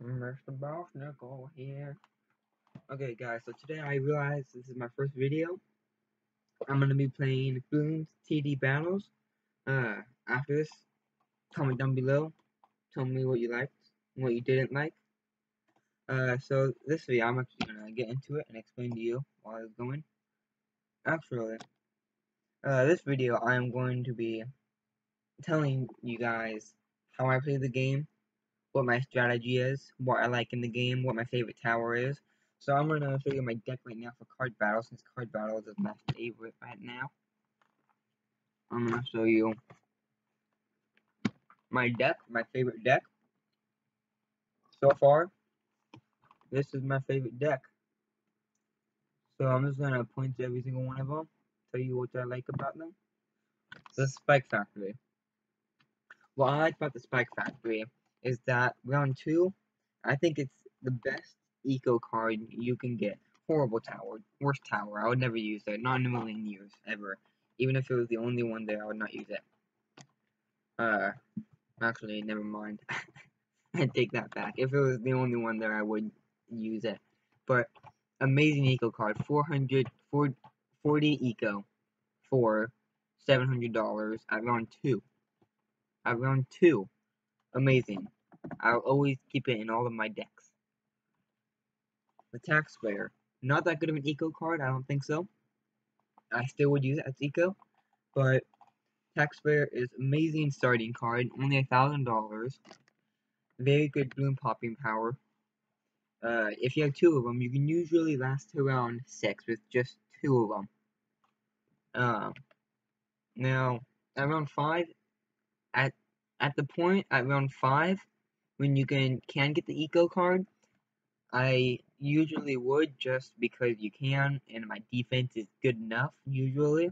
Mr. Boss Nickel here. Okay, guys, so today I realized this is my first video. I'm gonna be playing Bloons TD Battles. Uh, After this, comment down below. Tell me what you liked and what you didn't like. So this video, I'm actually gonna get into it and explain to you while I was going. Actually, this video, I am going to be telling you guys how I play the game, what my strategy is, what I like in the game, what my favorite tower is. So I'm gonna show you my deck right now for card battles, since card battles is my favorite right now. I'm gonna show you my deck, my favorite deck. So far, this is my favorite deck. So I'm just gonna point to every single one of them, tell you what I like about them. The Spike Factory. What I like about the Spike Factory is that round 2, I think it's the best eco card you can get. Horrible tower, worst tower. I would never use it, not in a million years, ever. Even if it was the only one there, I would not use it. Actually, never mind. I take that back. If it was the only one there, I would use it. But amazing eco card, 40 eco for $700 at round 2. At round 2, amazing. I'll always keep it in all of my decks. The Taxpayer, not that good of an eco card, I don't think so. I still would use it as eco, but Taxpayer is amazing starting card, only $1,000. Very good bloom popping power. If you have 2 of them, you can usually last to around 6 with just 2 of them. Now, at round 5, at the point at round 5, when you can get the eco card, I usually would, just because you can, and my defense is good enough, usually.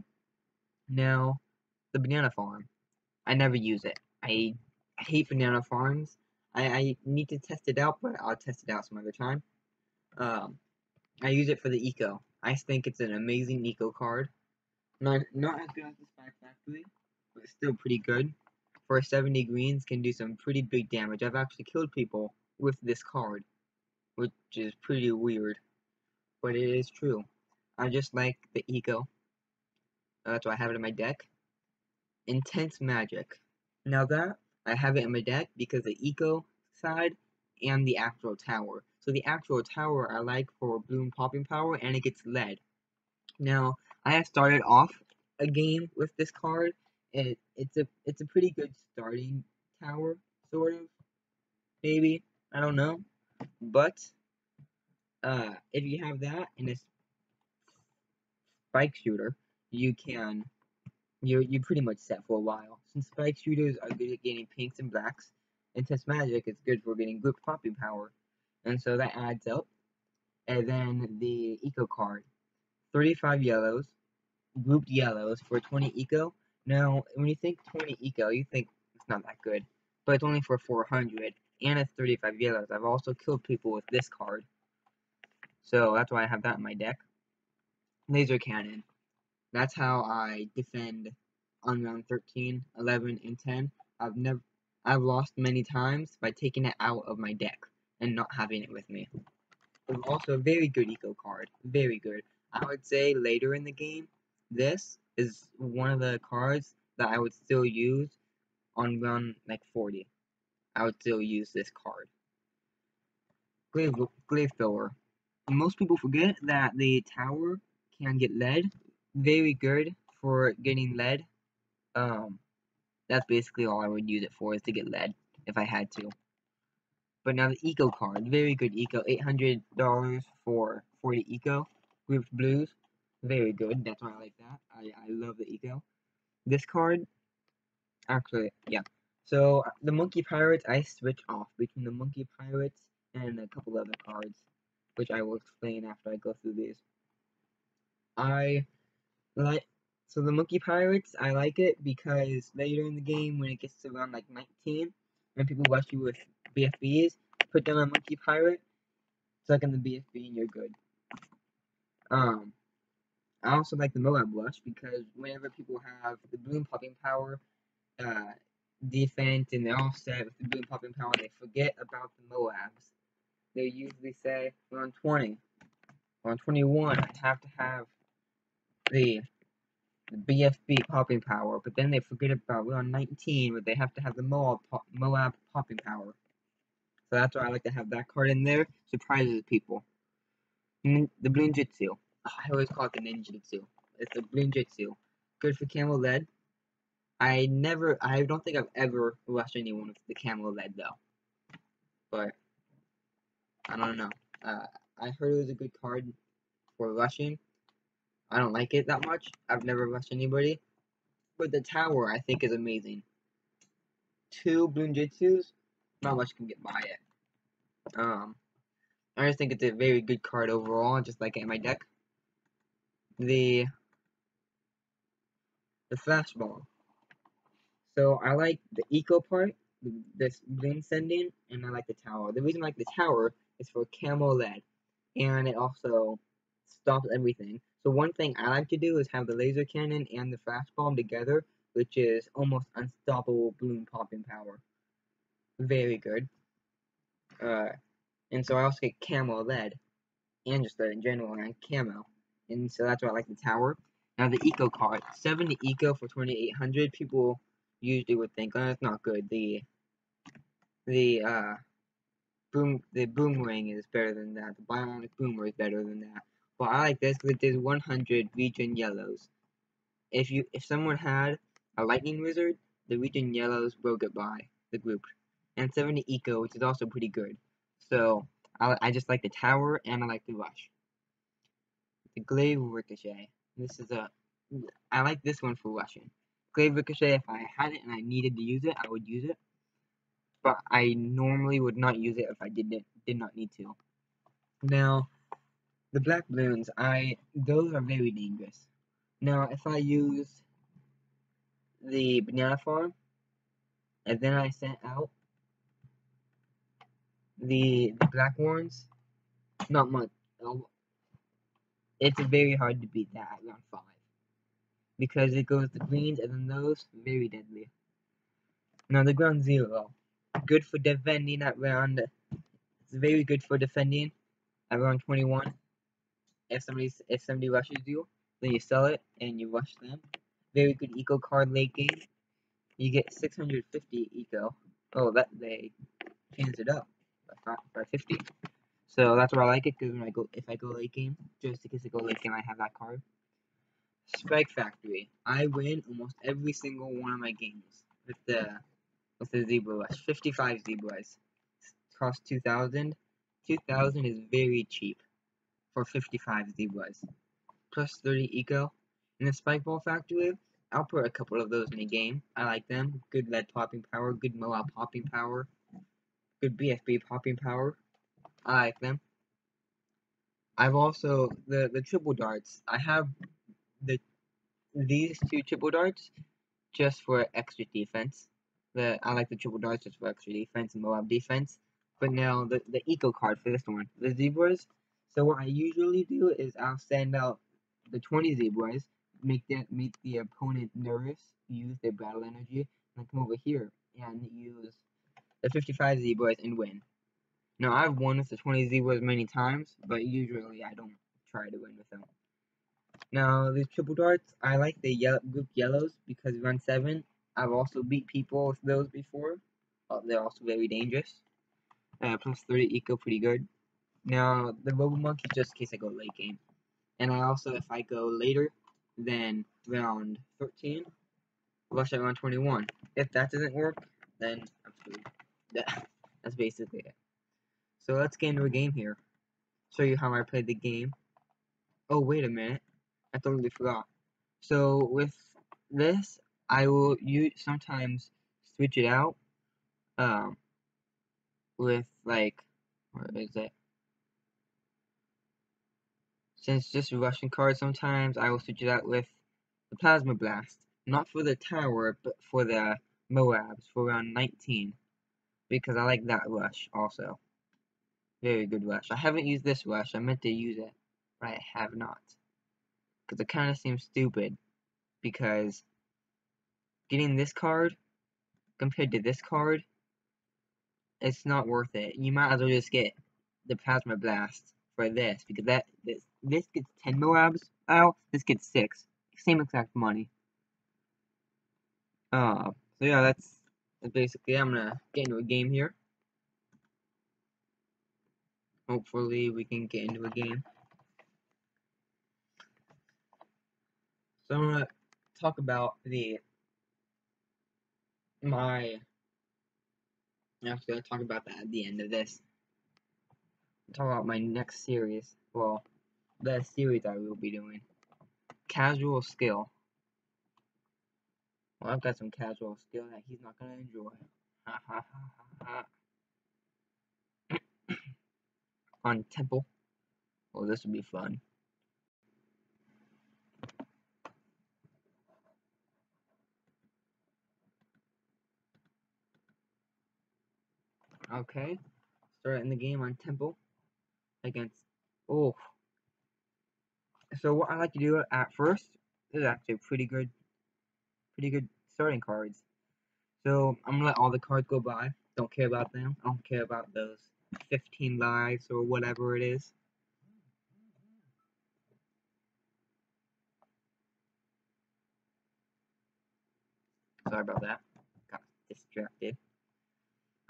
Now, the banana farm. I never use it. I hate banana farms. I need to test it out, but I'll test it out some other time. I use it for the eco. I think it's an amazing eco card. Not as good as the Spike Factory, but still pretty good. For 70 greens, can do some pretty big damage. I've actually killed people with this card, which is pretty weird, but it is true. I just like the eco. That's why I have it in my deck. Intense Magic. Now that, I have it in my deck because the eco side and the actual tower. So the actual tower I like for bloom popping power, and it gets lead. Now, I have started off a game with this card. It's a pretty good starting tower, sort of, maybe. I don't know. But if you have that and a spike shooter, you're pretty much set for a while. Since spike shooters are good at getting pinks and blacks, Intense Magic is good for getting group popping power. And so that adds up. And then the eco card. 35 yellows, grouped yellows for 20 eco. Now, when you think 20 eco, you think it's not that good. But it's only for 400, and it's 35 yellows. I've also killed people with this card. So that's why I have that in my deck. Laser Cannon. That's how I defend on round 13, 11, and 10. I've lost many times by taking it out of my deck and not having it with me. It's also a very good eco card. Very good. I would say later in the game, this is one of the cards that I would still use on round like 40. I would still use this card. Glaive Thrower. Most people forget that the tower can get lead. Very good for getting lead. That's basically all I would use it for, is to get lead if I had to. But now the eco card, very good eco, $800 for 40 eco. Grouped blues, very good. That's why I like that. I love the eco. This card, actually, yeah. So the Monkey Pirates, I switch off between the Monkey Pirates and a couple other cards, which I will explain after I go through these. I like So the Monkey Pirates, I like it because later in the game, when it gets to around like 19, when people rush you with BFBs, put them on Monkey Pirate, suck in the BFB, and you're good. I also like the Moab Rush because whenever people have the bloom popping power, defense, and they're all set with the bloom popping power, they forget about the Moabs. they usually say around 20, around 21, I have to have the BFB popping power, but then they forget about around 19 where they have to have the Moab popping power. So that's why I like to have that card in there. Surprises people. The Bloonjitsu. I always call it the Ninjutsu. It's the Bloonjitsu. Good for Camel Lead. I don't think I've ever rushed anyone with the Camel Lead though. But, I don't know. I heard it was a good card for rushing. I don't like it that much. I've never rushed anybody. But the tower, I think, is amazing. 2 Bloonjitsus, not much can get by it. I just think it's a very good card overall, just like it in my deck. The Flashball. So I like the eco part, this Bloon sending, and I like the tower. The reason I like the tower is for camo lead, and it also stops everything. So one thing I like to do is have the laser cannon and the flash bomb together, which is almost unstoppable balloon popping power. Very good. And so I also get camo lead, and just lead in general, and camo. And so that's why I like the tower. Now the eco card, 70 eco for 2800. People usually would think, oh, that's not good. The boomerang is better than that. The bionic boomer is better than that. Well, I like this because it does 100 region yellows. If someone had a lightning wizard, the region yellows will get by the group, and 70 eco, which is also pretty good. So I just like the tower and I like the rush. The glaive ricochet. I like this one for rushing. Glaive ricochet. If I had it and I needed to use it, I would use it. But I normally would not use it if I did not need to. Now, the black balloons, those are very dangerous. Now, if I use the banana farm, and then I sent out the black ones, not much. It's very hard to beat that at round 5. Because it goes to greens, and then those, very deadly. Now, the ground 0. Good for defending at round. It's very good for defending at round 21. If somebody rushes you, then you sell it and you rush them. Very good eco card late game. You get 650 eco. Oh, that they changed it up by 50. So that's why I like it, because if I go late game, just in case I go late game, I have that card. Strike Factory. I win almost every single one of my games with the zebra rush. 55 zebras. Cost 2,000. 2,000 is very cheap for 55 zebras. Plus 30 eco. In the Spike Ball Factory, I'll put a couple of those in a game. I like them. Good lead popping power, good Moab popping power, good BFB popping power. I like them. I've also the triple darts. I have these 2 triple darts just for extra defense. I like the triple darts just for extra defense and Moab defense. But now the eco card for this one, the zebras. So what I usually do is I'll send out the 20 zebras, make the opponent nervous, use their battle energy, and then come over here and use the 55 zebras and win. Now I've won with the 20 zebras many times, but usually I don't try to win with them. Now these triple darts, I like the group yellows because run 7. I've also beat people with those before. They're also very dangerous. Plus 30 eco, pretty good. Now the Robo Monkey, just in case I go late game. And I also, if I go later than round 13, rush at round 21. If that doesn't work, then I'm screwed. That's basically it. So let's get into a game here. Show you how I played the game. Oh, wait a minute. I totally forgot. So with this, I will sometimes switch it out. With like, where is it? Since just Russian cards, sometimes I will switch it out with the Plasma Blast. Not for the tower, but for the Moabs for round 19. Because I like that rush also. Very good rush. I haven't used this rush. I meant to use it, but I have not. Because it kind of seems stupid. Because getting this card compared to this card, it's not worth it. You might as well just get the Plasma Blast for this because this gets 10 Moabs out. This gets 6. Same exact money. So yeah, that's basically. I'm gonna get into a game here. Hopefully, we can get into a game. So I'm gonna talk about my. Actually, I'll talk about that at the end of this. Talk about my next series. Well, the series I will be doing. Casual skill. Well, I've got some casual skill that he's not gonna enjoy. Ha ha ha ha ha. On Temple. Well, this would be fun. Okay. Starting the game on Temple against. Oh. So what I like to do at first is actually pretty good starting cards. So I'm gonna let all the cards go by. Don't care about them. I don't care about those 15 lives or whatever it is. Sorry about that. Got distracted.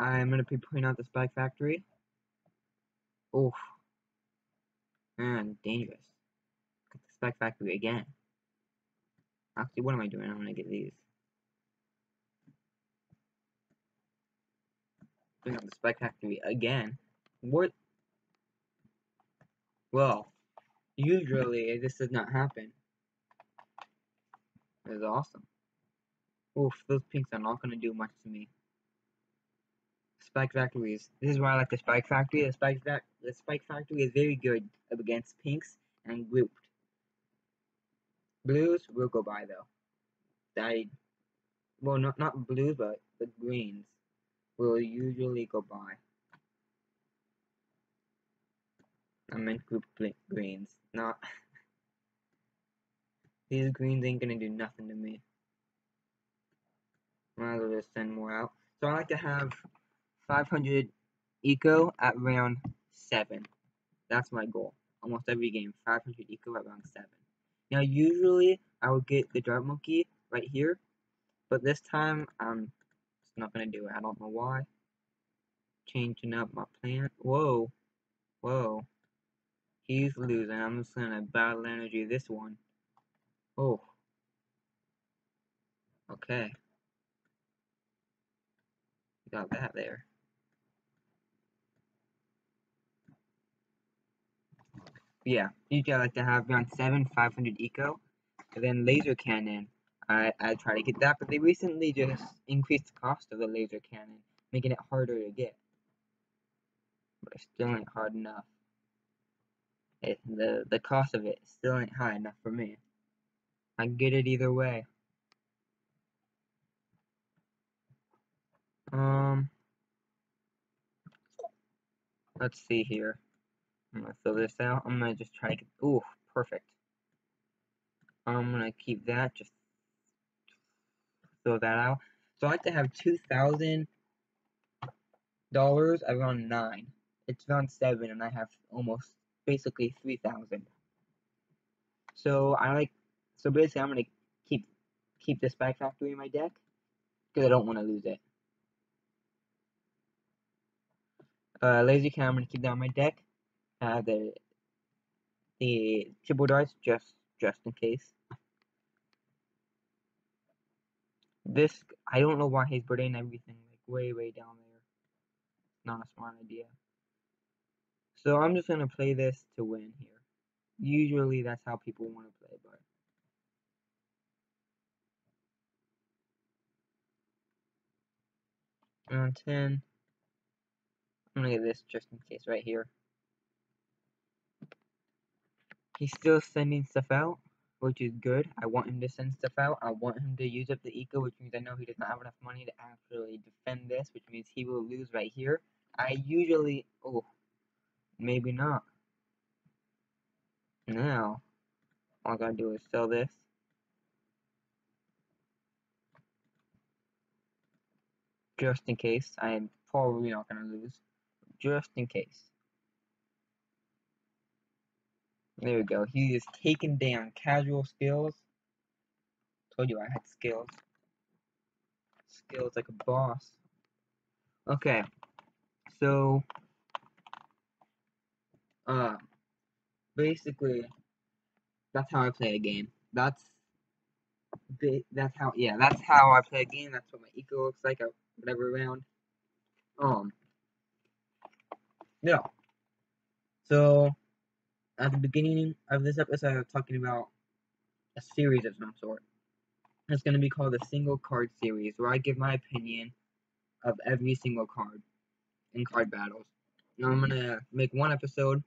I'm gonna be putting out the Spike Factory. Oof. And dangerous. Got the Spike Factory again. Actually, what am I doing? I'm gonna get these. Bring out the Spike Factory again. What? Well, usually this does not happen. It is awesome. Oof, those pinks are not gonna do much to me. Spike Factories. This is why I like the Spike Factory. The Spike Factory is very good against pinks and grouped. Blues will go by though. Well, not blues, but the greens will usually go by. I meant group greens, not these greens ain't gonna do nothing to me. Might as well just send more out. So I like to have 500 eco at round 7. That's my goal. Almost every game, 500 eco at round 7. Now usually I would get the Dart Monkey right here, but this time I'm just not gonna do it. I don't know why. Changing up my plan. Whoa, whoa. He's losing. I'm just gonna battle energy this one. Oh, okay. Got that there. Yeah, usually I like to have around 500 eco, and then laser cannon. I try to get that, but they recently just increased the cost of the laser cannon, making it harder to get. But it still ain't hard enough. The cost of it still ain't high enough for me. I can get it either way. Let's see here. I'm gonna fill this out. I'm gonna just try to get. Ooh, perfect. I'm gonna keep that. Just fill that out. So I like to have $2,000 around 9. It's around 7, and I have almost basically 3,000. So I like. So basically, I'm gonna keep the Spike Factory in my deck because I don't want to lose it. Laser Cannon, I'm gonna keep that in my deck. The triple darts just in case. This I don't know why he's putting everything like way down there. Not a smart idea. So I'm just gonna play this to win here. Usually that's how people want to play, but round 10. I'm gonna get this just in case right here. He's still sending stuff out, which is good. I want him to send stuff out. I want him to use up the eco, which means I know he does not have enough money to actually defend this, which means he will lose right here. I usually maybe not. Now all I gotta do is sell this. Just in case. I am probably not gonna lose. Just in case. There we go. He is taking down casual skills. Told you I had skills. Skills like a boss. Okay, so basically that's how I play a game. That's how I play a game. That's what my eco looks like. Whatever round. Um, yeah. So at the beginning of this episode, I was talking about a series of some sort. It's going to be called the single card series, where I give my opinion of every single card in card battles. Now I'm going to make one episode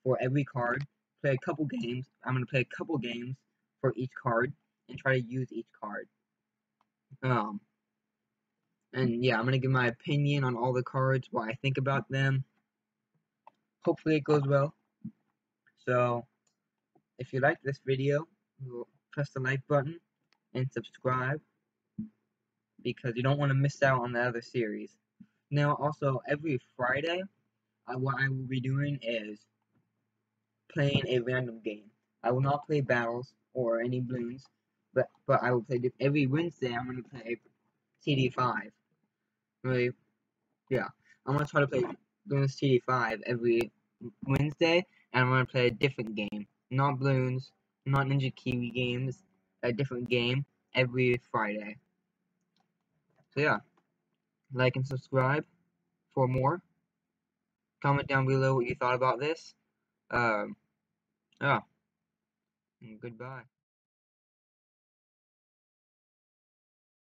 for every card, play a couple games. I'm going to play a couple games for each card and try to use each card. And yeah, I'm going to give my opinion on all the cards, what I think about them. Hopefully it goes well. So if you like this video, press the like button and subscribe, because you don't want to miss out on the other series. Now, also, every Friday, what I will be doing is playing a random game. I will not play battles or any balloons, but I will play every Wednesday. I'm going to play TD5. Really, yeah. I'm going to try to play balloons TD5 every Wednesday, and I'm going to play a different game. Not balloons, not Ninja Kiwi games, a different game every Friday. So yeah, like and subscribe for more. Comment down below what you thought about this. Yeah, and goodbye.